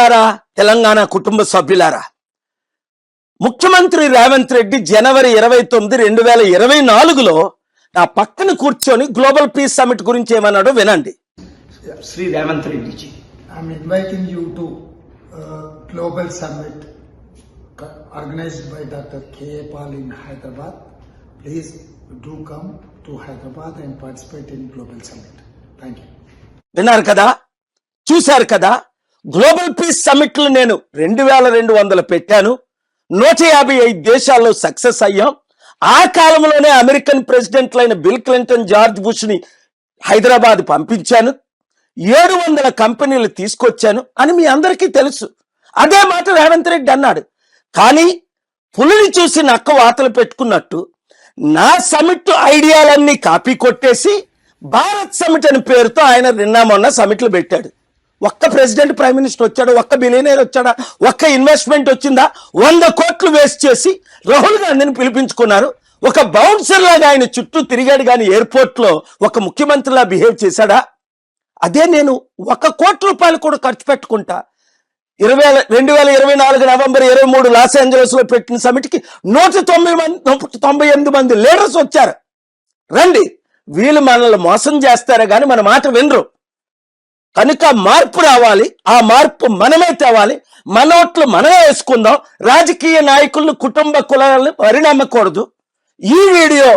మిత్రులారా, తెలంగాణ కుటుంబ సభ్యులారా, ముఖ్యమంత్రి రేవంత్ రెడ్డి జనవరి 29, 2024లో నా పక్కన కూర్చొని గ్లోబల్ పీస్ సమిట్ గురించి ఏమన్నాడో వినండి. Shri Revanth రెడ్డిజీ, I'm inviting you to Global Summit organized by Dr. K.A. Pal in Hyderabad. Please do come to Hyderabad and participate in Global Summit. Thank you. విన్నారు కదా, చూశారు కదా. గ్లోబల్ పీస్ సమిట్లు నేను 2200 పెట్టాను. 155 దేశాల్లో సక్సెస్ అయ్యాం. ఆ కాలంలోనే అమెరికన్ ప్రెసిడెంట్లైన బిల్ క్లింటన్, జార్జ్ బుష్ ని హైదరాబాద్ పంపించాను. 700 కంపెనీలు తీసుకొచ్చాను అని మీ అందరికీ తెలుసు. అదే మాట రేవంత్ రెడ్డి అన్నాడు. కానీ పులిని చూసి నక్క వాతలు పెట్టుకున్నట్టు నా సమిట్ ఐడియాలన్నీ కాపీ కొట్టేసి భారత్ సమిట్ అని పేరుతో ఆయన నిన్న మొన్న సమిట్లు పెట్టాడు. ఒక్క ప్రెసిడెంట్, ప్రైమ్ మినిస్టర్ వచ్చాడు? ఒక్క బిలియనర్ వచ్చాడా? ఒక్క ఇన్వెస్ట్మెంట్ వచ్చిందా? 100 కోట్లు వేస్ట్ చేసి రాహుల్ గాంధీని పిలిపించుకున్నారు. ఒక బౌన్సర్ లాగా ఆయన చుట్టూ తిరిగాడు, కానీ ఎయిర్పోర్ట్ లో ఒక ముఖ్యమంత్రిలా బిహేవ్ చేశాడా? అదే నేను 1 కోటి రూపాయలు కూడా ఖర్చు పెట్టుకుంటా. 2024 నవంబర్ 23 లాస్ ఏంజలస్ లో పెట్టిన సమిట్కి 198 మంది లీడర్స్ వచ్చారు. రండి, వీళ్ళు మనల్ని మోసం చేస్తారే గాని మన మాట వినరు. కనుక మార్పు రావాలి. ఆ మార్పు మనమే తేవాలి. మన ఓట్లు మనమే వేసుకుందాం. రాజకీయ నాయకులను, కుటుంబ కులాలను పరిణామకూడదు. ఈ వీడియో